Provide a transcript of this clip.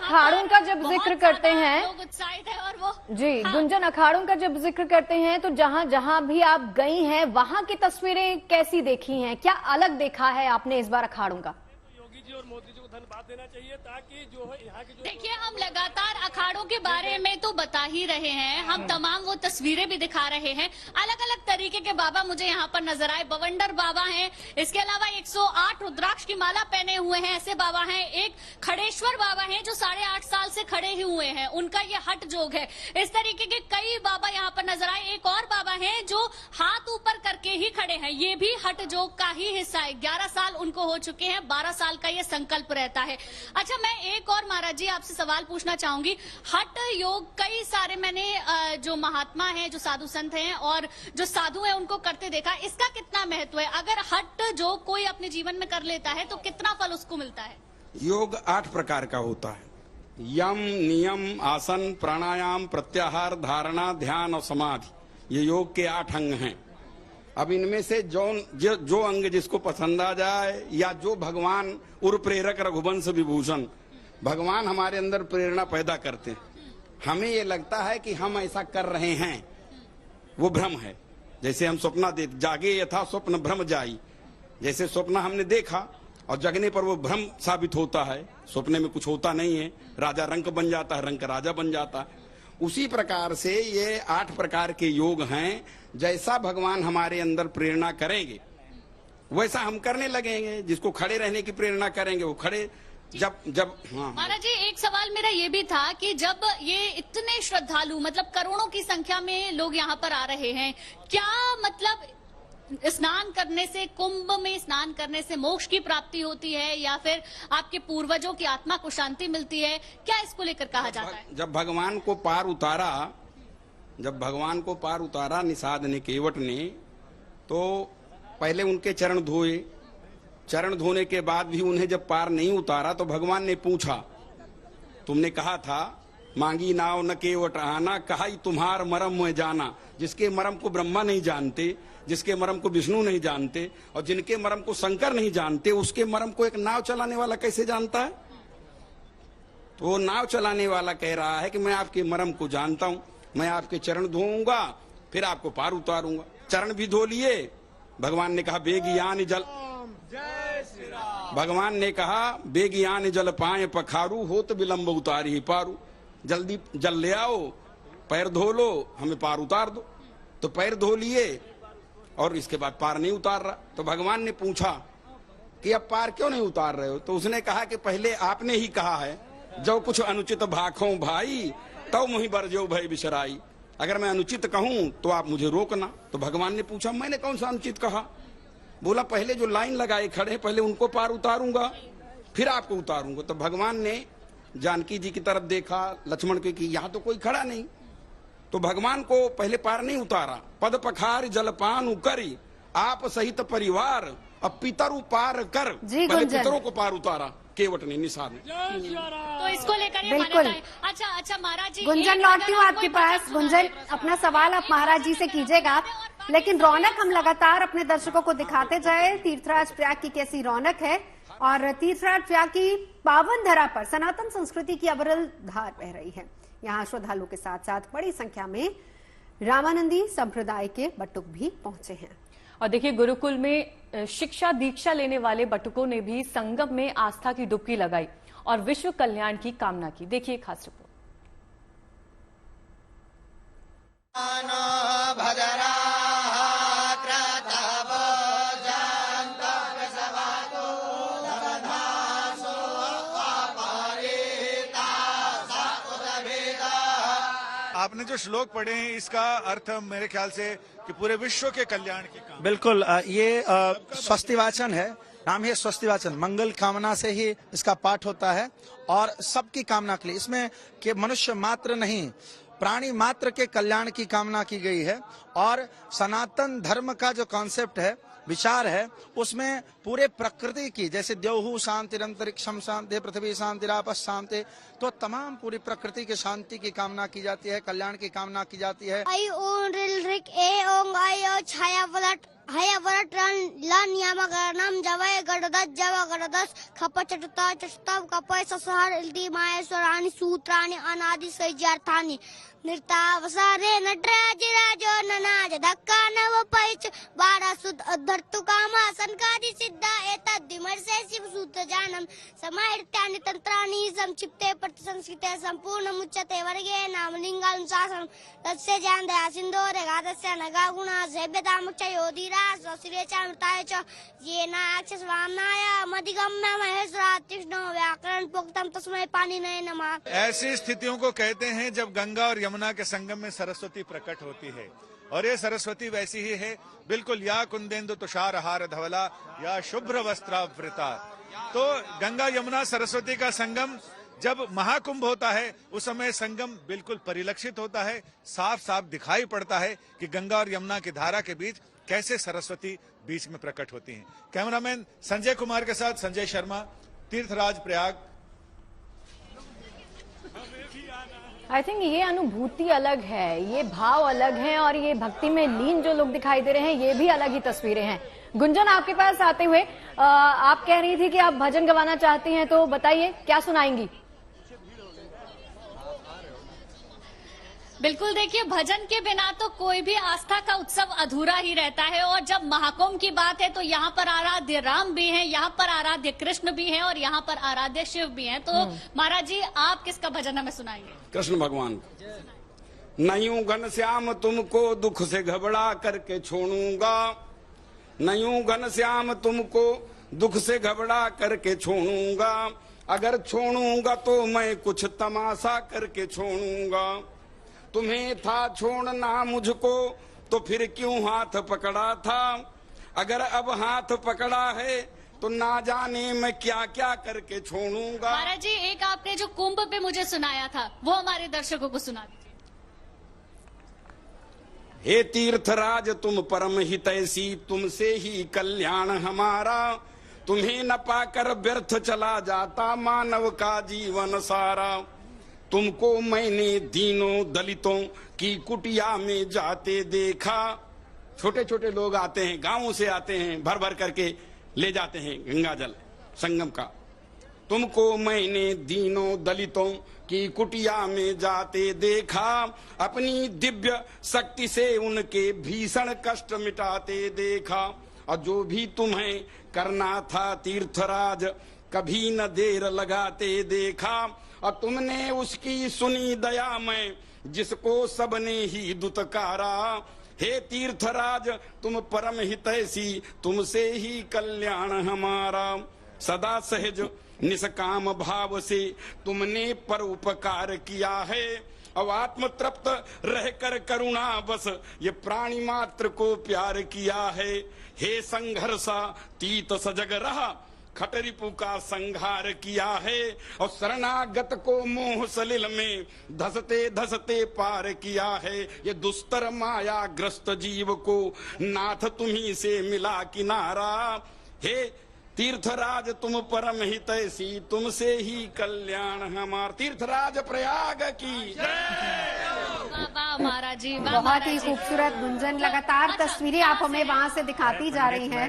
अखाड़ों का जब जिक्र करते हैं, लोग उत्साहित है और वो जी गुंजन, अखाड़ों का जब जिक्र करते हैं तो जहां जहां भी आप गई हैं वहां की तस्वीरें कैसी देखी हैं? क्या अलग देखा है आपने इस बार अखाड़ों का? योगी जी और मोदी जी को धन्यवाद देना चाहिए, ताकि जो है यहाँ की देखिए, हम लगातार अखाड़ों के बारे में तो बता ही रहे हैं, हम तमाम वो तस्वीरें भी दिखा रहे हैं। अलग अलग तरीके के बाबा मुझे यहाँ पर नजर आए। बवंडर बाबा हैं, इसके अलावा 108 रुद्राक्ष की माला पहने हुए हैं ऐसे बाबा हैं। एक खड़ेश्वर बाबा हैं जो 8.5 साल से खड़े ही हुए हैं, उनका ये हट जोग है। इस तरीके के कई बाबा यहाँ पर नजर आए। एक और बाबा हैं जो हाथ ऊपर करके ही खड़े हैं, ये भी हट जोग का ही हिस्सा है। 11 साल उनको हो चुके हैं, 12 साल का ये संकल्प रहता है। अच्छा, मैं एक और महाराज जी आपसे सवाल पूछना चाहूंगी। हठ योग कई सारे मैंने जो महात्मा हैं, जो साधु संत हैं और जो साधु हैं उनको करते देखा। इसका कितना महत्व है? अगर हठ योग कोई अपने जीवन में कर लेता है तो कितना फल उसको मिलता है? योग 8 प्रकार का होता है। यम, नियम, आसन, प्राणायाम, प्रत्याहार, धारणा, ध्यान और समाधि, ये योग के 8 अंग हैं। अब इनमें से जो अंग जिसको पसंद आ जाए, या जो भगवान उर प्रेरक रघुवंश विभूषण, भगवान हमारे अंदर प्रेरणा पैदा करते हैं। हमें ये लगता है कि हम ऐसा कर रहे हैं, वो भ्रम है। जैसे हम सपना जागे यथा स्वप्न भ्रम जाई, जैसे स्वप्न हमने देखा और जगने पर वो भ्रम साबित होता है। सपने में कुछ होता नहीं है, राजा रंक बन जाता है, रंक राजा बन जाता है। उसी प्रकार से ये 8 प्रकार के योग हैं। जैसा भगवान हमारे अंदर प्रेरणा करेंगे वैसा हम करने लगेंगे। जिसको खड़े रहने की प्रेरणा करेंगे वो खड़े। जब हाँ महाराज जी, एक सवाल मेरा ये भी था कि जब ये इतने श्रद्धालु, मतलब करोड़ों की संख्या में लोग यहाँ पर आ रहे हैं, क्या मतलब स्नान करने से, कुंभ में स्नान करने से मोक्ष की प्राप्ति होती है, या फिर आपके पूर्वजों की आत्मा को शांति मिलती है? क्या इसको लेकर कहा जाता है? जब भगवान को पार उतारा निषाद ने, केवट ने, तो पहले उनके चरण धोए। चरण धोने के बाद भी उन्हें जब पार नहीं उतारा तो भगवान ने पूछा, तुमने कहा था मांगी नाव न केवट आना, कहा ही तुम्हार मरम में जाना। जिसके मरम को ब्रह्मा नहीं जानते, जिसके मरम को विष्णु नहीं जानते और जिनके मरम को शंकर नहीं जानते, उसके मरम को एक नाव चलाने वाला कैसे जानता है? तो वो नाव चलाने वाला कह रहा है कि मैं आपके मरम को जानता हूं, मैं आपके चरण धोऊंगा, फिर आपको पार उतारूंगा। चरण भी धो लिए। भगवान ने कहा बेगियान जल, भगवान ने कहा बेगियान जल पाए पखारू, होत विलंब उतारी ही पारू। जल्दी जल ले आओ, पैर धो लो, हमें पार उतार दो। तो पैर धो लिए और इसके बाद पार नहीं उतार रहा। तो भगवान ने पूछा कि अब पार क्यों नहीं उतार रहे हो? तो उसने कहा कि पहले आपने ही कहा है, जो कुछ अनुचित भाखों भाई, तब मुही बरजो भय बिसराई। अगर मैं अनुचित कहूं तो आप मुझे रोकना। तो भगवान ने पूछा मैंने कौन सा अनुचित कहा? बोला पहले जो लाइन लगाए खड़े, पहले उनको पार उतारूंगा, फिर आपको उतारूंगा। तो भगवान ने जानकी जी की तरफ देखा, लक्ष्मण के, कि यहाँ तो कोई खड़ा नहीं। तो भगवान को पहले पार नहीं उतारा। पद पखार जलपान करी, आप सहित परिवार, अब पितरु पार कर। पहले पितरों को पार उतारा केवट ने, निषाद ने। तो इसको लेकर ये बिल्कुल। मान्यता है। अच्छा महाराज जी, गुंजन लौटती हूँ आपके पास। गुंजन, अपना सवाल आप महाराज जी से कीजिएगा, लेकिन रौनक हम लगातार अपने दर्शकों को दिखाते जाए। तीर्थराज प्रयाग की कैसी रौनक है, और तीर्थराज प्रयाग की पावन धरा पर सनातन संस्कृति की अविरल धार बह रही है। यहाँ श्रद्धालुओं के साथ साथ बड़ी संख्या में रामानंदी संप्रदाय के बटुक भी पहुंचे हैं। और देखिए, गुरुकुल में शिक्षा दीक्षा लेने वाले बटुकों ने भी संगम में आस्था की डुबकी लगाई और विश्व कल्याण की कामना की। देखिए खास रिपोर्ट। आपने जो श्लोक पढ़े हैं, इसका अर्थ मेरे ख्याल से कि पूरे विश्व के कल्याण की कामना। बिल्कुल, ये स्वस्तिवाचन है, नाम है स्वस्तिवाचन। मंगल कामना से ही इसका पाठ होता है और सबकी कामना के लिए। इसमें कि मनुष्य मात्र नहीं, प्राणी मात्र के कल्याण की कामना की गई है। और सनातन धर्म का जो कॉन्सेप्ट है, विचार है, उसमें पूरे प्रकृति की, जैसे द्यौहु शांतिरंतरिक्षम शांति, पृथ्वी शांतिराप शांति, तो तमाम पूरी प्रकृति की शांति की कामना की जाती है, कल्याण की कामना की जाती है। आई ओन रिल रिक ए ओंग आई ओ छाया पलट हयवरट्रन नियमकरणम जवय गडदस जव गडदस खप चटुता चतुतव कपय ससहर इल्दी माहेश्वराणि सूत्राणि अनादि सैज्यार्थानि निर्तावसारे नटराज राजो ननाज धक्का नव पैच बारा सुद अधर्तु कामा संकादि सिद्धा एतद् विमर्शे शिव सूत्र जानम समाहृत्यानि तंत्राणि संक्षिप्ते प्रतिसंस्कृते संपूर्ण मुच्यते वर्गे नाम लिंगानुशासनम तस्य जानदया सिंधोरे गादस्य नगा गुणा सेभ्यता मुच्चयोधिरा स्वसिरे च मृताय च येना अक्षस्वामनाय मधिगम्य महेश्वरात्रिष्णो व्याकरण प्रोक्तम तस्मै पाणिनये नमः। ऐसी स्थितियों को कहते हैं जब गंगा और यमुना के संगम में सरस्वती प्रकट होती है, और ये सरस्वती वैसी ही है बिल्कुल, या कुंदेंदु तुषार हार धवला या शुभ्र वस्त्रावृता। तो गंगा यमुना सरस्वती का संगम जब महाकुंभ होता है उस समय संगम बिल्कुल परिलक्षित होता है, साफ साफ दिखाई पड़ता है कि गंगा और यमुना की धारा के बीच कैसे सरस्वती बीच में प्रकट होती हैं। कैमरामैन संजय कुमार के साथ संजय शर्मा, तीर्थराज प्रयाग। आई थिंक ये अनुभूति अलग है, ये भाव अलग है, और ये भक्ति में लीन जो लोग दिखाई दे रहे हैं ये भी अलग ही तस्वीरें हैं। गुंजन, आपके पास आते हुए आप कह रही थी कि आप भजन गवाना चाहती हैं, तो बताइए क्या सुनाएंगी? बिल्कुल, देखिए भजन के बिना तो कोई भी आस्था का उत्सव अधूरा ही रहता है, और जब महाकुंभ की बात है तो यहाँ पर आराध्य राम भी हैं, यहाँ पर आराध्य कृष्ण भी हैं, और यहाँ पर आराध्य शिव भी हैं। तो महाराज जी, आप किसका भजन हमें सुनाएंगे? कृष्ण भगवान। नयूं घनश्याम तुमको दुख से घबरा करके छोड़ूंगा, नयूं घनश्याम तुमको दुख से घबरा करके छोड़ूंगा, अगर छोड़ूंगा तो मैं कुछ तमाशा करके छोड़ूंगा। तुम्हें था छोड़ना मुझको तो फिर क्यों हाथ पकड़ा था, अगर अब हाथ पकड़ा है तो ना जाने मैं क्या क्या करके छोड़ूंगा। महाराज जी, एक आपने जो कुंभ पे मुझे सुनाया था वो हमारे दर्शकों को सुना दीजिए। हे तीर्थराज तुम परम हितैषी, तुमसे ही कल्याण हमारा, तुम्हें न पाकर व्यर्थ चला जाता मानव का जीवन सारा। तुमको मैंने दीनों दलितों की कुटिया में जाते देखा, छोटे छोटे लोग आते हैं, गांवों से आते हैं, भर भर करके ले जाते हैं गंगा जल संगम का। तुमको मैंने दीनों दलितों की कुटिया में जाते देखा, अपनी दिव्य शक्ति से उनके भीषण कष्ट मिटाते देखा। और जो भी तुम्हें करना था तीर्थराज कभी न देर लगाते देखा, और तुमने उसकी सुनी दया में जिसको सबने ही दुत्कारा। हे तीर्थराज तुम परम हितैषी, तुमसे ही कल्याण हमारा। सदा सहज निष्काम भाव से तुमने परोपकार किया है, और आत्म तृप्त रहकर करुणा बस ये प्राणी मात्र को प्यार किया है। हे संघर्षा तीत सजग रहा, खटरिपु का संहार किया है, और शरणागत को मोह सलिल में धसते धसते पार किया है। ये दुस्तर माया ग्रस्त जीव को नाथ तुम्ही से मिला किनारा। हे तीर्थराज तुम परम हितैषी, तुमसे ही कल्याण हमार। तीर्थराज प्रयाग की वाह महाराज जी, बहुत ही खूबसूरत। गुंजन, लगातार तस्वीरें आप हमें वहां से दिखाती जा रही हैं।